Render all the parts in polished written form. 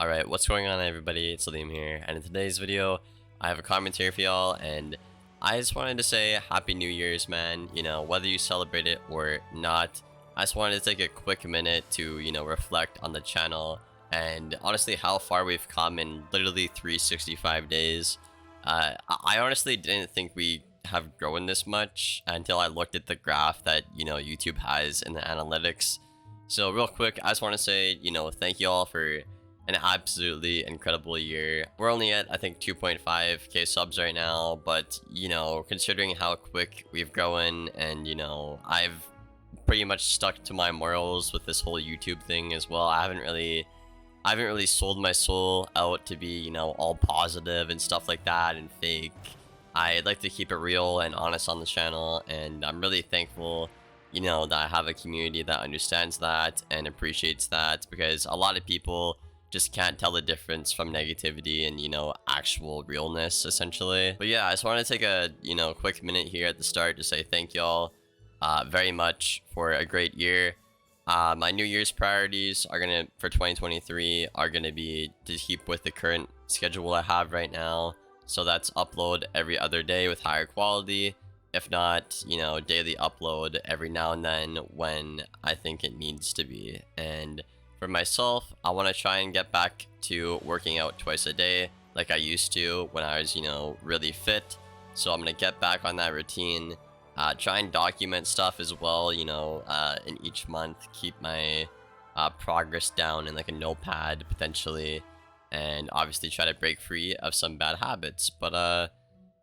Alright, what's going on everybody? It's Liam here, and in today's video, I have a commentary for y'all, and I just wanted to say Happy New Year's, man. You know, whether you celebrate it or not, I just wanted to take a quick minute to, reflect on the channel, and honestly how far we've come in literally 365 days. I honestly didn't think we have grown this much until I looked at the graph that, YouTube has in the analytics. So real quick, I just want to say, thank you all for an absolutely incredible year. We're only at, I think, 2.5k subs right now, but, considering how quick we've grown and, I've pretty much stuck to my morals with this whole YouTube thing as well. I haven't really sold my soul out to be, all positive and stuff like that and fake. I'd like to keep it real and honest on the channel, and I'm really thankful that I have a community that understands that and appreciates that, because a lot of people just can't tell the difference from negativity and actual realness, essentially. But yeah, I just want to take a quick minute here at the start to say thank y'all very much for a great year. My New Year's priorities are for 2023 are gonna be to keep with the current schedule I have right now, so that's upload every other day with higher quality. If not, daily upload every now and then when I think it needs to be. And for myself, I want to try and get back to working out twice a day like I used to when I was, really fit. So I'm going to get back on that routine. Try and document stuff as well, in each month. Keep my progress down in like a notepad potentially. And obviously try to break free of some bad habits. But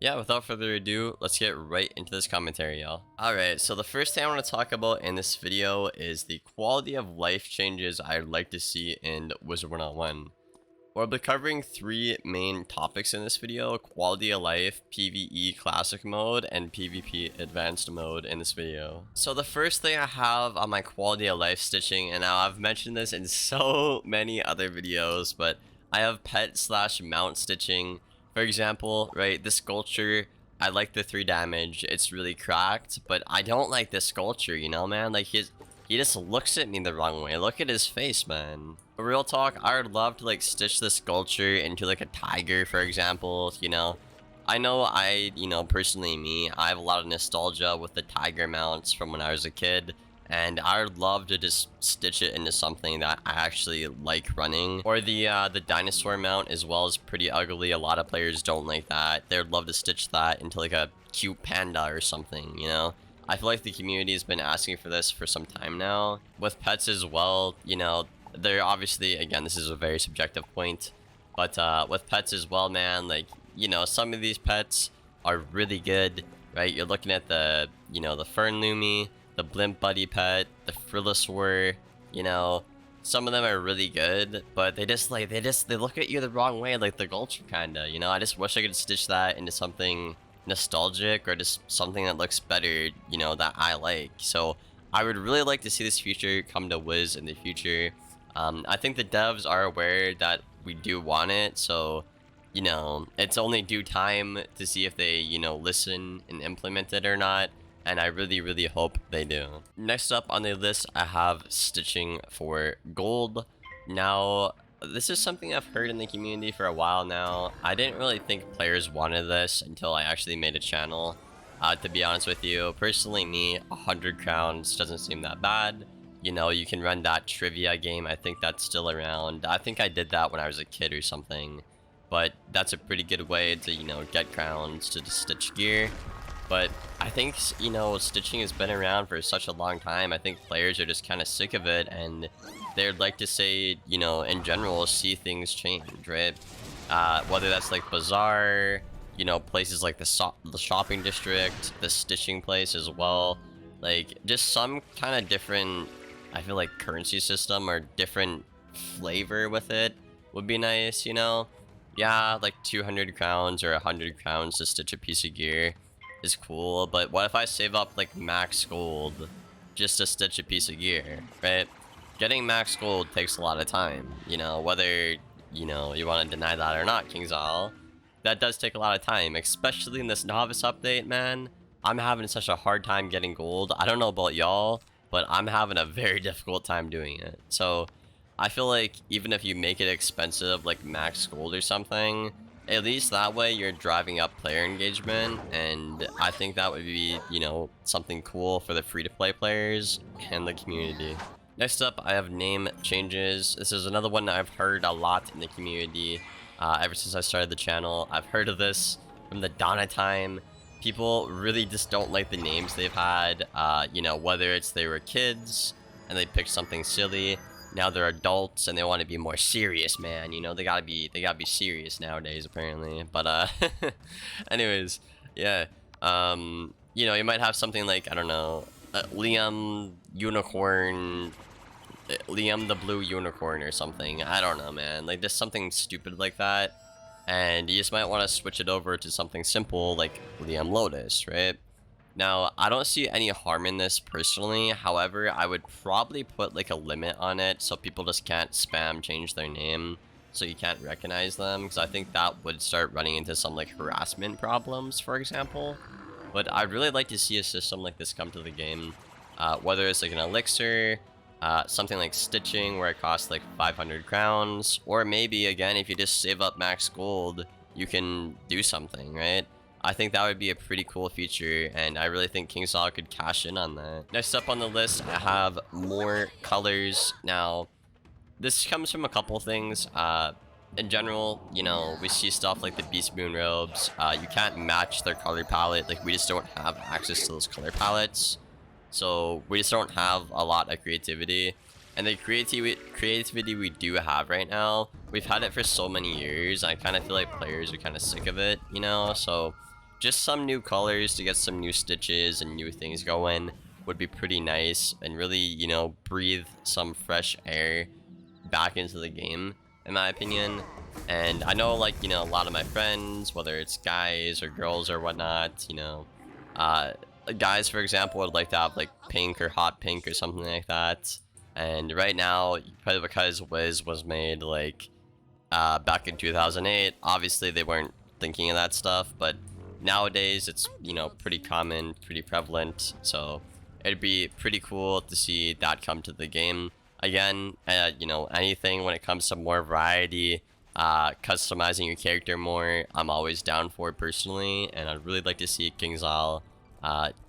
yeah, without further ado, let's get right into this commentary, y'all. Alright, so the first thing I want to talk about in this video is the quality of life changes I'd like to see in Wizard101. We'll be covering three main topics in this video: quality of life, PvE classic mode, and PvP advanced mode in this video. So the first thing I have on my quality of life stitching, and now I've mentioned this in so many other videos, but I have pet/mount stitching. For example, right, this sculpture, I like the 3 damage, it's really cracked, but I don't like this sculpture, man? Like, he just looks at me the wrong way. Look at his face, man. But real talk, I would love to, like, stitch this sculpture into, like, a tiger, for example, I know personally me, I have a lot of nostalgia with the tiger mounts from when I was a kid. And I would love to just stitch it into something that I actually like running. Or the dinosaur mount as well is pretty ugly. A lot of players don't like that. They'd love to stitch that into like a cute panda or something, I feel like the community has been asking for this for some time now. With pets as well, they're obviously, again, this is a very subjective point. But with pets as well, man, like, some of these pets are really good, right? You're looking at the, the Fern Lumi, the Blimp Buddy pet, the Frillosaur, some of them are really good, but they look at you the wrong way, like the Gulcher kinda, I just wish I could stitch that into something nostalgic or just something that looks better, that I like. So I would really like to see this feature come to Wiz in the future. I think the devs are aware that we do want it, so it's only due time to see if they, listen and implement it or not. And I really, really hope they do. Next up on the list, I have stitching for gold. Now, this is something I've heard in the community for a while now. I didn't really think players wanted this until I actually made a channel. To be honest with you, personally me, 100 crowns doesn't seem that bad. You can run that trivia game. I think that's still around. I think I did that when I was a kid or something. But that's a pretty good way to, get crowns to stitch gear. But I think, stitching has been around for such a long time. I think players are just kind of sick of it, and they'd like to say, in general, see things change, right? Whether that's like Bazaar, places like the shopping district, the stitching place as well. Like, just some kind of different, I feel like, currency system or different flavor with it would be nice, Yeah, like 200 crowns or 100 crowns to stitch a piece of gear is cool, but what if I save up like max gold just to stitch a piece of gear, right? Getting max gold takes a lot of time, whether you want to deny that or not, Kingzal. That does take a lot of time, especially in this novice update, man. I'm having such a hard time getting gold. I don't know about y'all, but I'm having a very difficult time doing it. So I feel like even if you make it expensive, like max gold or something, at least that way you're driving up player engagement, and I think that would be, you know, something cool for the free-to-play players and the community. Next up, I have name changes. This is another one that I've heard a lot in the community ever since I started the channel. I've heard of this from the dawn of time. People really just don't like the names they've had, you know, whether it's they were kids and they picked something silly. Now they're adults and they want to be more serious, man. You know, they gotta be serious nowadays, apparently. But anyways, yeah. You know, you might have something like, I don't know, Liam Unicorn, Liam the Blue Unicorn or something. I don't know, man. Like just something stupid like that, and you just might want to switch it over to something simple like Liam Lotus, right? Now, I don't see any harm in this personally. However, I would probably put like a limit on it so people just can't spam change their name so you can't recognize them, because I think that would start running into some like harassment problems, for example. But I'd really like to see a system like this come to the game, whether it's like an elixir, something like stitching where it costs like 500 crowns, or maybe again if you just save up max gold you can do something, right? I think that would be a pretty cool feature, and I really think KingsIsle could cash in on that. Next up on the list, I have more colors. Now, this comes from a couple things. In general, you know, we see stuff like the Beast Moon robes. You can't match their color palette. Like, we just don't have access to those color palettes. So, we just don't have a lot of creativity. And the creativity we do have right now, we've had it for so many years. I kind of feel like players are kind of sick of it, you know? So, just some new colors to get some new stitches and new things going would be pretty nice, and really, you know, breathe some fresh air back into the game, in my opinion. And I know, like, you know, a lot of my friends, whether it's guys or girls or whatnot, you know, guys, for example, would like to have like pink or hot pink or something like that. And right now, probably because Wiz was made like back in 2008, obviously they weren't thinking of that stuff, but nowadays it's, you know, pretty common, pretty prevalent. So it'd be pretty cool to see that come to the game again. You know, anything when it comes to more variety, customizing your character more, I'm always down for it personally, and I'd really like to see KingsIsle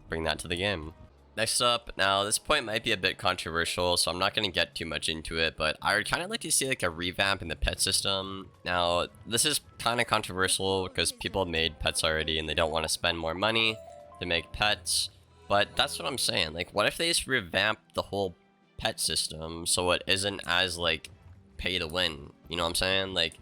bring that to the game. Next up, now this point might be a bit controversial, so I'm not going to get too much into it, but I would kind of like to see like a revamp in the pet system. Now, this is kind of controversial because people made pets already and they don't want to spend more money to make pets, but that's what I'm saying. Like, what if they just revamp the whole pet system so it isn't as like pay to win? You know what I'm saying? Like,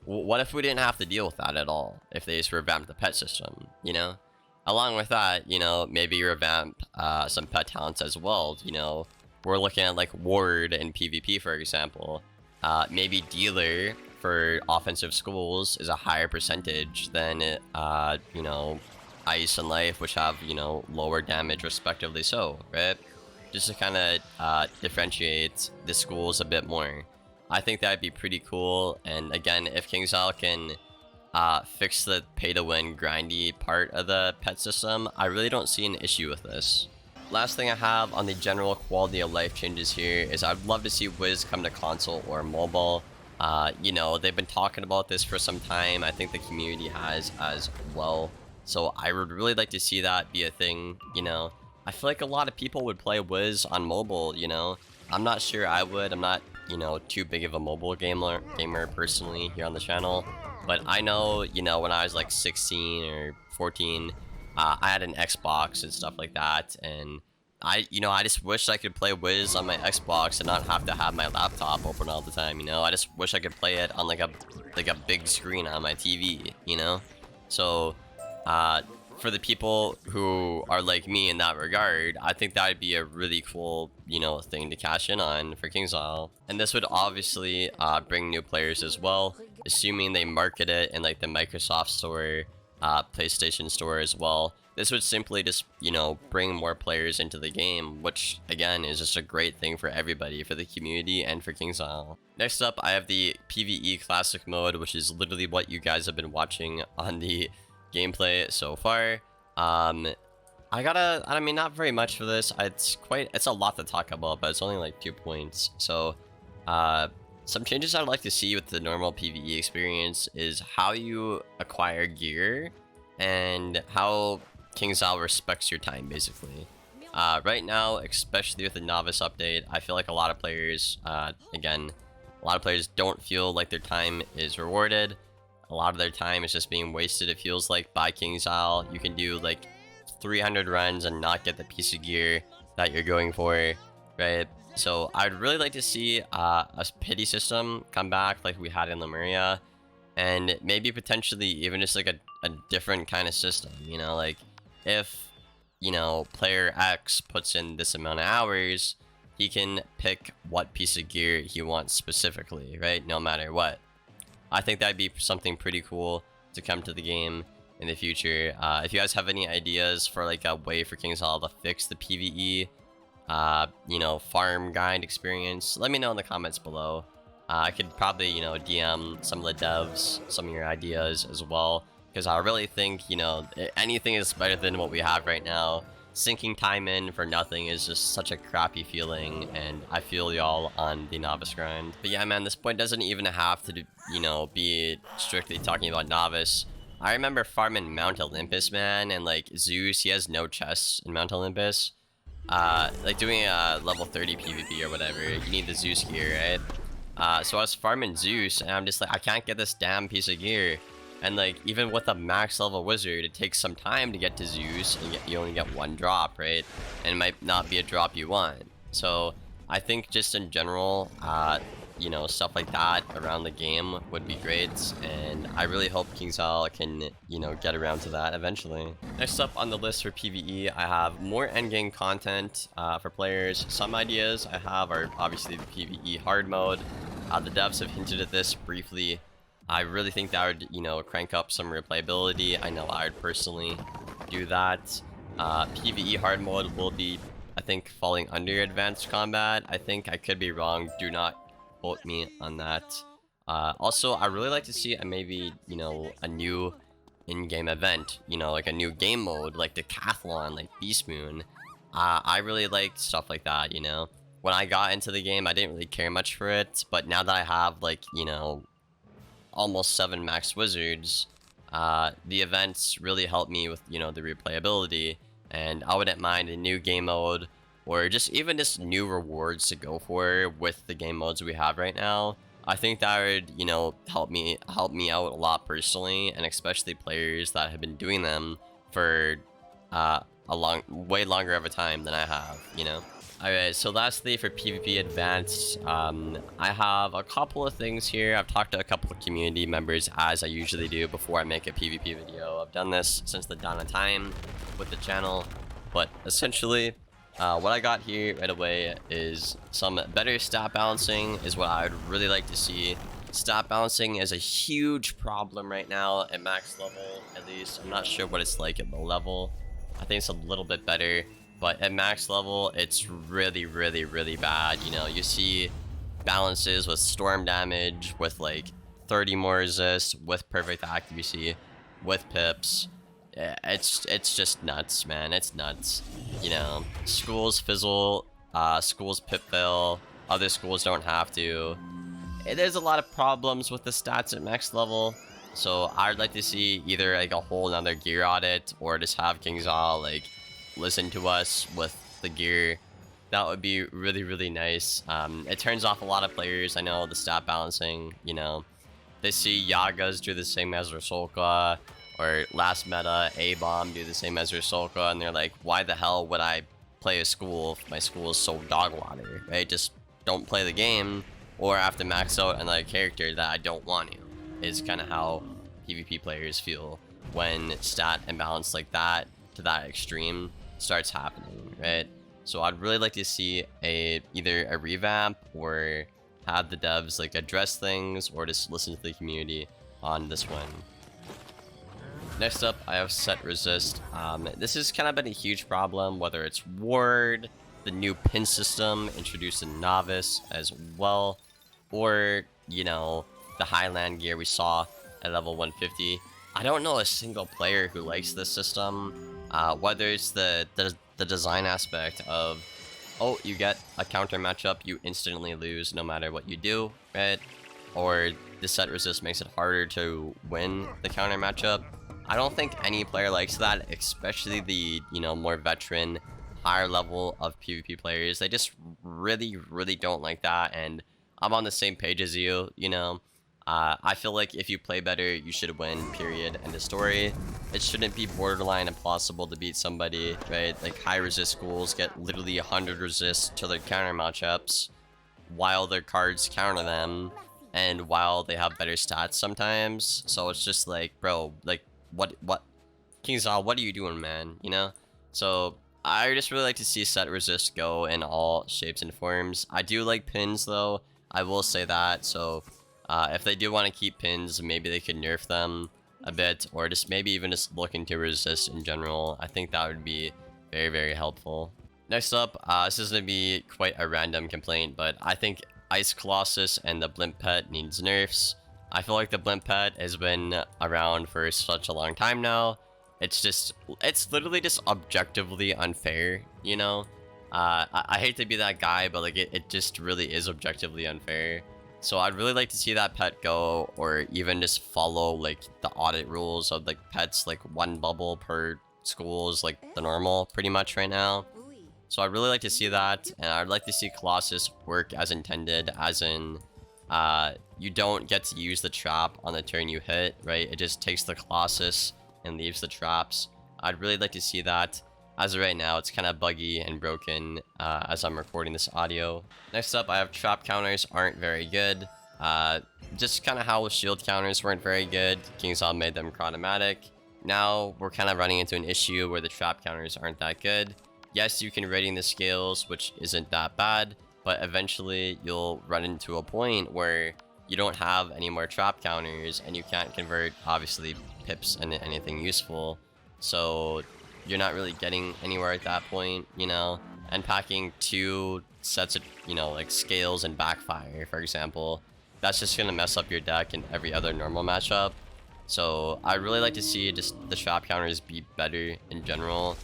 what if we didn't have to deal with that at all if they just revamped the pet system, you know? Along with that, you know, maybe revamp some pet talents as well. You know, we're looking at like Ward in PvP, for example. Maybe Dealer for offensive schools is a higher percentage than, you know, Ice and Life, which have, you know, lower damage respectively so, right? Just to kind of differentiate the schools a bit more. I think that'd be pretty cool, and again, if KingsIsle can fix the pay-to-win grindy part of the pet system, I really don't see an issue with this. Last thing I have on the general quality of life changes here is I'd love to see Wiz come to console or mobile. You know, they've been talking about this for some time. I think the community has as well. So I would really like to see that be a thing, you know. I feel like a lot of people would play Wiz on mobile, you know. I'm not sure I would. I'm not, you know, too big of a mobile gamer personally here on the channel. But I know, you know, when I was like 16 or 14, I had an Xbox and stuff like that, and I just wish I could play Wiz on my Xbox and not have to have my laptop open all the time, you know? I just wish I could play it on like a big screen on my TV, you know? So, for the people who are like me in that regard, I think that would be a really cool, you know, thing to cash in on for KingsIsle. And this would obviously bring new players as well, assuming they market it in like the Microsoft Store, PlayStation Store as well. This would simply just, you know, bring more players into the game, which again is just a great thing for everybody, for the community and for KingsIsle. Next up, I have the PvE Classic mode, which is literally what you guys have been watching on the gameplay so far. I mean, not very much for this. It's a lot to talk about, but it's only like 2 points. So Some changes I'd like to see with the normal PvE experience is how you acquire gear and how KingsIsle respects your time, basically. Right now, especially with the novice update, I feel like a lot of players, again, a lot of players don't feel like their time is rewarded. A lot of their time is just being wasted, it feels like, by KingsIsle. You can do like 300 runs and not get the piece of gear that you're going for, right? So I'd really like to see a pity system come back like we had in Lemuria, and maybe potentially even just like a different kind of system, you know, like if, you know, player X puts in this amount of hours, he can pick what piece of gear he wants specifically, right? No matter what. I think that'd be something pretty cool to come to the game in the future. If you guys have any ideas for like a way for KingsIsle to fix the PvE, you know, farm grind experience, let me know in the comments below. I could probably, you know, DM some of the devs some of your ideas as well, because I really think, you know, anything is better than what we have right now. Sinking time in for nothing is just such a crappy feeling, and I feel y'all on the novice grind. But yeah, man, this point doesn't even have to, you know, be strictly talking about novice. I remember farming Mount Olympus, man, and like Zeus, he has no chests in Mount Olympus. Like doing a level 30 PvP or whatever, you need the Zeus gear, right? So I was farming Zeus, and I'm just like, I can't get this damn piece of gear. And like, even with a max level wizard, it takes some time to get to Zeus, and you only get one drop, right? And it might not be a drop you want. So I think just in general, you know, stuff like that around the game would be great, and I really hope KingsIsle can, you know, get around to that eventually. Next up on the list for PvE, I have more endgame content for players. Some ideas I have are obviously the PvE hard mode. The devs have hinted at this briefly. I really think that would, you know, crank up some replayability. I know I would personally do that. PvE hard mode will be, I think, falling under advanced combat. I think I could be wrong. Do not quote me on that. Also, I really like to see maybe, you know, a new in-game event. You know, like a new game mode, like Decathlon, like Beast Moon. I really like stuff like that, you know. When I got into the game, I didn't really care much for it, but now that I have, like, you know, almost 7 max wizards, the events really help me with, you know, the replayability, and I wouldn't mind a new game mode, or just even just new rewards to go for with the game modes we have right now. I think that would, you know, help me out a lot personally, and especially players that have been doing them for way longer of a time than I have, you know. Alright, so lastly for PvP Advanced, I have a couple of things here. I've talked to a couple of community members, as I usually do before I make a PvP video. I've done this since the dawn of time with the channel, but essentially, what I got here right away is some better stat balancing is what I would really like to see. Stat balancing is a huge problem right now at max level, at least. I'm not sure what it's like at low level. I think it's a little bit better. But at max level, it's really, really, really bad. You know, you see balances with storm damage, with like 30 more resist, with perfect accuracy, with pips. It's just nuts, man. It's nuts. You know, schools fizzle, schools pip fail, other schools don't have to. There's a lot of problems with the stats at max level. So I'd like to see either like a whole another gear audit, or just have KingsIsle like listen to us with the gear. That would be really, really nice. It turns off a lot of players. I know the stat balancing, you know, they see Yagas do the same as Rusolka, or last meta A-Bomb do the same as Rusolka, and they're like, why the hell would I play a school if my school is so dog water, right? Just don't play the game, or I have to max out another character that I don't want to, is kind of how PvP players feel when stat imbalance like that to that extreme starts happening, right? So I'd really like to see either a revamp, or have the devs like address things, or just listen to the community on this one. Next up, I have set resist. This has kind of been a huge problem, whether it's ward, the new pin system introduced in novice as well, or, you know, the Highland gear we saw at level 150. I don't know a single player who likes this system, whether it's the design aspect of oh, you get a counter matchup, you instantly lose no matter what you do, right? Or the set resist makes it harder to win the counter matchup. I don't think any player likes that, especially the, you know, more veteran, higher level of PvP players. They just really don't like that, and I'm on the same page as you, you know. I feel like if you play better, you should win, period, end of story. It shouldn't be borderline impossible to beat somebody, right? Like, high resist schools get literally 100 resist to their counter matchups, while their cards counter them, and while they have better stats sometimes. So it's just like, bro, like, what, Kingsaw, what are you doing, man, you know? So, I just really like to see set resist go in all shapes and forms. I do like pins, though, I will say that, so... if they do want to keep pins, maybe they could nerf them a bit, or just maybe even just look into resist in general. I think that would be very helpful. Next up, this is going to be quite a random complaint, but I think Ice Colossus and the Blimp Pet needs nerfs. I feel like the Blimp Pet has been around for such a long time now. It's literally just objectively unfair, you know? I hate to be that guy, but like it just really is objectively unfair. So I'd really like to see that pet go, or even just follow like the audit rules of like pets, like 1 bubble per schools, like the normal pretty much right now. So I'd really like to see that, and I'd like to see Colossus work as intended, as in you don't get to use the trap on the turn you hit, right? It just takes the Colossus and leaves the traps. I'd really like to see that. As of right now, it's kind of buggy and broken as I'm recording this audio. Next up, I have trap counters aren't very good. Just kind of how shield counters weren't very good. Kingsaw made them chronomatic. Now, we're kind of running into an issue where the trap counters aren't that good. Yes, you can rating the scales, which isn't that bad, but eventually you'll run into a point where you don't have any more trap counters, and you can't convert, obviously, pips into anything useful. So... you're not really getting anywhere at that point, you know, and packing 2 sets of, you know, like scales and backfire, for example, that's just gonna mess up your deck in every other normal matchup. So I'd really like to see just the trap counters be better in general,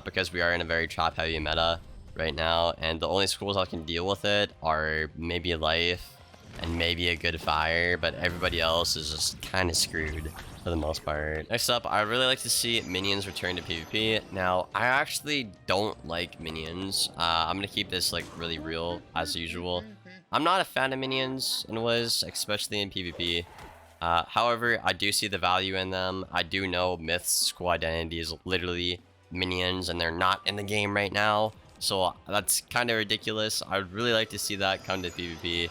because we are in a very trap heavy meta right now, and the only schools that can deal with it are maybe life and maybe a good fire, but everybody else is just kind of screwed for the most part. Next up, I really like to see minions return to PvP. Now, I actually don't like minions. I'm gonna keep this like really real as usual. I'm not a fan of minions in Wiz, especially in PvP. However, I do see the value in them. I do know Myth's school identity is literally minions, and they're not in the game right now, so that's kind of ridiculous. I would really like to see that come to PvP.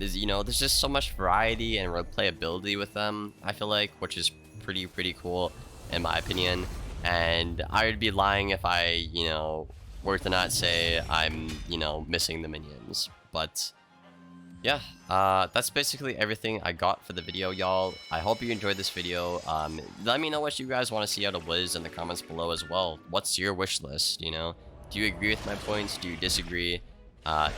You know, there's just so much variety and replayability with them, I feel like, which is pretty cool in my opinion. And I would be lying if I, you know, were to not say I'm, you know, missing the minions. But yeah, that's basically everything I got for the video, y'all. I hope you enjoyed this video. Let me know what you guys want to see out of Wiz in the comments below as well. What's your wish list, you know? Do you agree with my points? Do you disagree?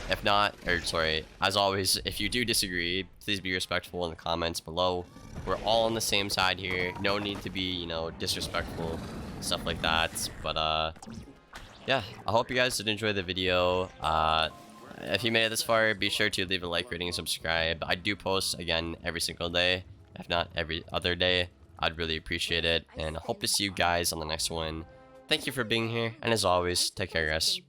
If not, or sorry, as always, if you do disagree, please be respectful in the comments below. We're all on the same side here. No need to be, you know, disrespectful, stuff like that. But, yeah, I hope you guys did enjoy the video. If you made it this far, be sure to leave a like, rating, and subscribe. I do post, again, every single day, if not every other day. I'd really appreciate it, and I hope to see you guys on the next one. Thank you for being here, and as always, take care, guys.